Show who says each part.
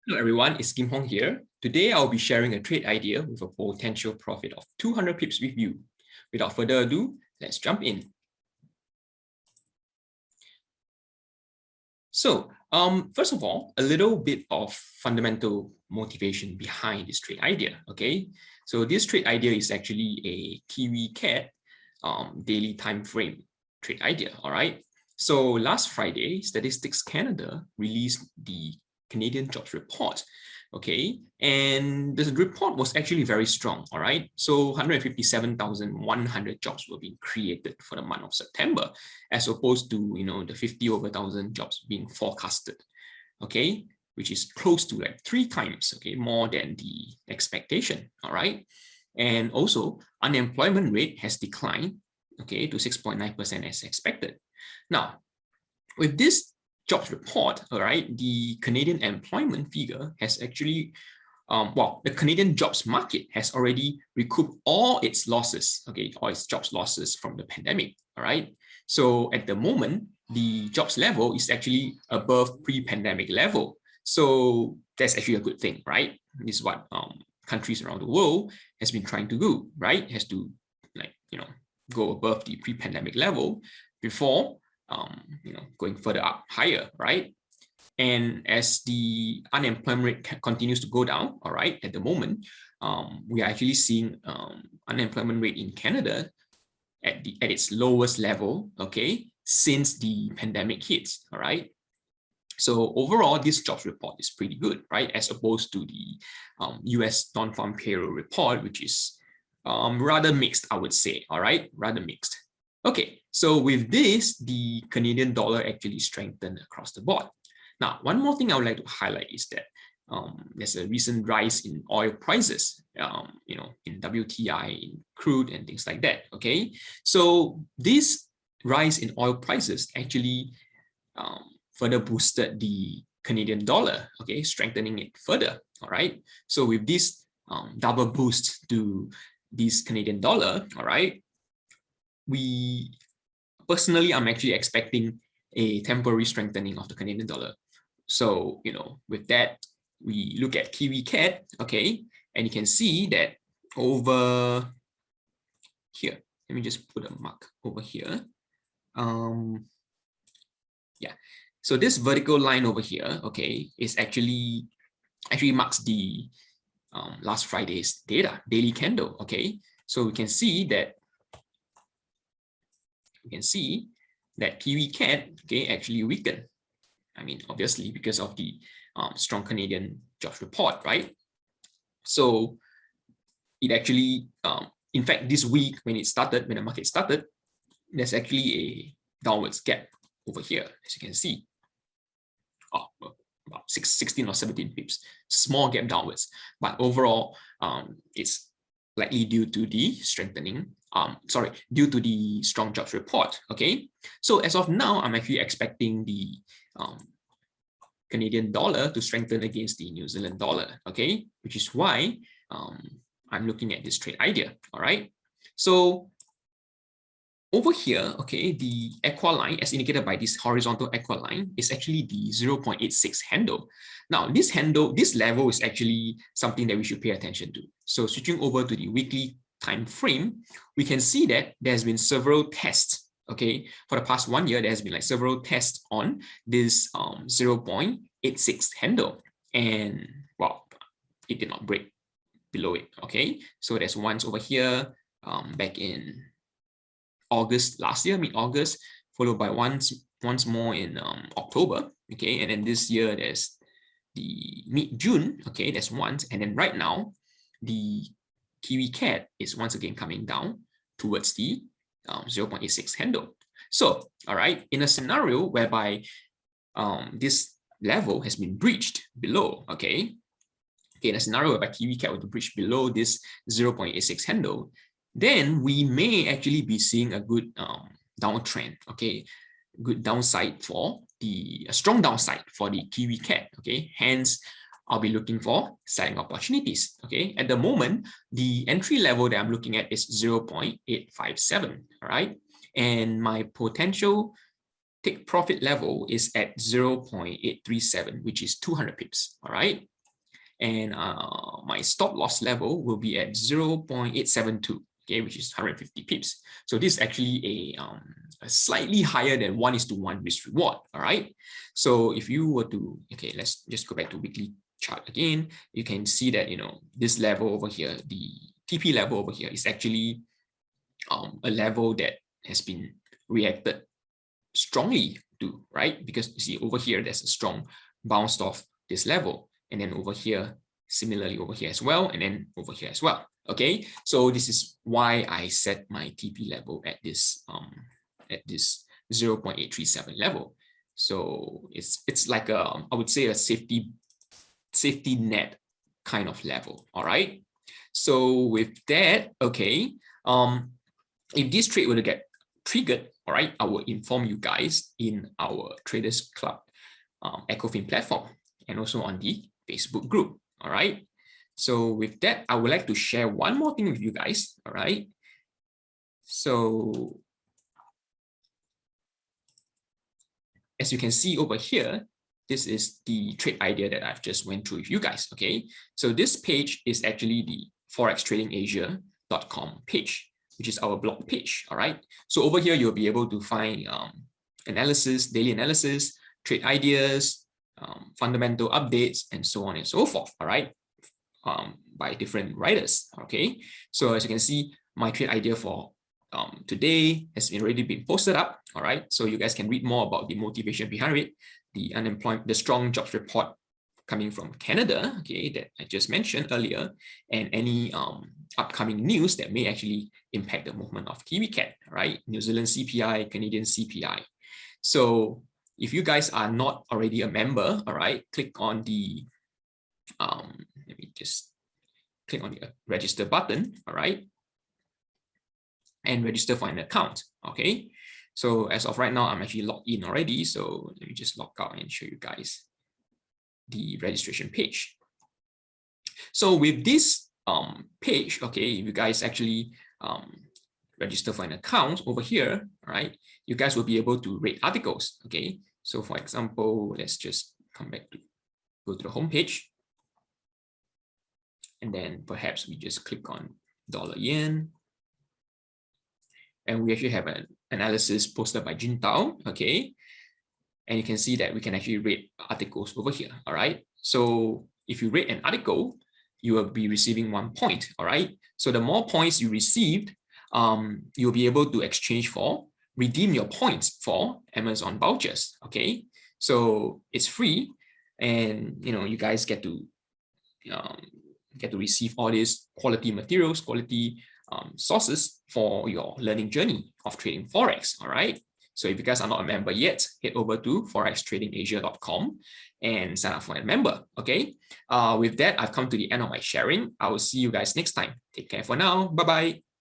Speaker 1: Hello everyone, it's Kim Hong here. Today I'll be sharing a trade idea with a potential profit of 200 pips with you. Without further ado, let's jump in. So, first of all, a little bit of fundamental motivation behind this trade idea, okay? So this trade idea is actually a NZDCAD daily time frame trade idea, all right? So last Friday, Statistics Canada released the Canadian jobs report, okay? And the report was actually very strong, all right? So 157,100 jobs were being created for the month of September, as opposed to, the 50 over 1,000 jobs being forecasted, okay? Which is close to like 3 times, okay, more than the expectation, all right? And also, unemployment rate has declined, okay, to 6.9% as expected. Now, with this jobs report, all right, the Canadian employment figure has actually, the Canadian jobs market has already recouped all its losses, okay, all its jobs losses from the pandemic, all right? So at the moment, the jobs level is actually above pre-pandemic level. So that's actually a good thing, right? This is what countries around the world has been trying to do, right? Has to go above the pre-pandemic level before going further up higher, right? And as the unemployment rate continues to go down, all right, at the moment, we are actually seeing unemployment rate in Canada at its lowest level, okay, since the pandemic hits, all right. So overall, this jobs report is pretty good, right, as opposed to the US non-farm payroll report, which is rather mixed, I would say, all right, rather mixed. Okay, so with this, the Canadian dollar actually strengthened across the board. Now, one more thing I would like to highlight is that there's a recent rise in oil prices, in WTI, in crude and things like that, okay? So this rise in oil prices actually further boosted the Canadian dollar, okay, strengthening it further, all right? So with this double boost to this Canadian dollar, all right, I'm actually expecting a temporary strengthening of the Canadian dollar. So, with that, we look at NZDCAD, okay, and you can see that over here, let me just put a mark over here. So this vertical line over here, okay, is actually marks the last Friday's data, daily candle, okay. So we can see that NZDCAD, okay, actually weakened. I mean, obviously because of the strong Canadian jobs report, right? So it actually, in fact, this week when the market started, there's actually a downwards gap over here, as you can see. About 16 or 17 pips, small gap downwards. But overall, it's likely due to the due to the strong jobs report, okay? So as of now, I'm actually expecting the Canadian dollar to strengthen against the New Zealand dollar, okay? Which is why I'm looking at this trade idea, all right? So over here, okay, the aqua line, as indicated by this horizontal aqua line, is actually the 0.86 handle. Now, this level is actually something that we should pay attention to. So switching over to the weekly time frame, we can see that there's been several tests, okay? For the past 1 year, there has been like several tests on this 0.86 handle. And, well, it did not break below it, okay? So there's once over here, back in August last year, mid-August, followed by once more in October, okay, and then this year there's the mid-June, okay, there's once, and then right now the NZDCAD is once again coming down towards the 0.86 handle. So, all right, in a scenario whereby this level has been breached below, okay, in a scenario whereby NZDCAD were to breach below this 0.86 handle, then we may actually be seeing a good downtrend, okay, good downside for a strong downside for the NZDCAD, okay. Hence, I'll be looking for selling opportunities, okay. At the moment, the entry level that I'm looking at is 0.857, all right, and my potential take profit level is at 0.837, which is 200 pips, all right. and my stop loss level will be at 0.872, okay, which is 150 pips. So this is actually a slightly higher than 1:1 risk reward. All right. So if you were to, okay, let's just go back to weekly chart again. You can see that, you know, this level over here, the TP level over here, is actually a level that has been reacted strongly to, right? Because you see over here, there's a strong bounce off this level, and then over here, similarly over here as well, and then over here as well. Okay, so this is why I set my TP level at this 0.837 level. So it's like a, I would say, a safety net kind of level. All right. So with that, okay, if this trade were to get triggered, all right, I will inform you guys in our Traders Club EcoFin platform and also on the Facebook group. All right. So with that, I would like to share one more thing with you guys. All right. So as you can see over here, this is the trade idea that I've just went through with you guys. Okay. So this page is actually the forextradingasia.com page, which is our blog page. All right. So over here, you'll be able to find analysis, daily analysis, trade ideas, fundamental updates, and so on and so forth. All right. By different writers. Okay. So as you can see, my trade idea for today has already been posted up. All right. So you guys can read more about the motivation behind it, the unemployment, the strong jobs report coming from Canada, okay, that I just mentioned earlier, and any upcoming news that may actually impact the movement of KiwiCAD, right? New Zealand CPI, Canadian CPI. So if you guys are not already a member, all right, click on the, let me just click on the register button, all right, and register for an account, okay? So as of right now, I'm actually logged in already. So let me just log out and show you guys the registration page. So with this page, okay, you guys actually register for an account over here, all right, you guys will be able to rate articles, okay? So for example, let's just come back to go to the home page, and then perhaps we just click on $yen, and we actually have an analysis posted by Jin Tao, okay? And you can see that we can actually rate articles over here, all right? So if you rate an article, you will be receiving 1 point, all right? So the more points you received, you'll be able to exchange for, redeem your points for Amazon vouchers, okay? So it's free, and you know, you guys get to receive all these quality materials, quality sources for your learning journey of trading Forex, all right? So if you guys are not a member yet, head over to forextradingasia.com and sign up for a member, okay? With that, I've come to the end of my sharing. I will see you guys next time. Take care for now. Bye-bye.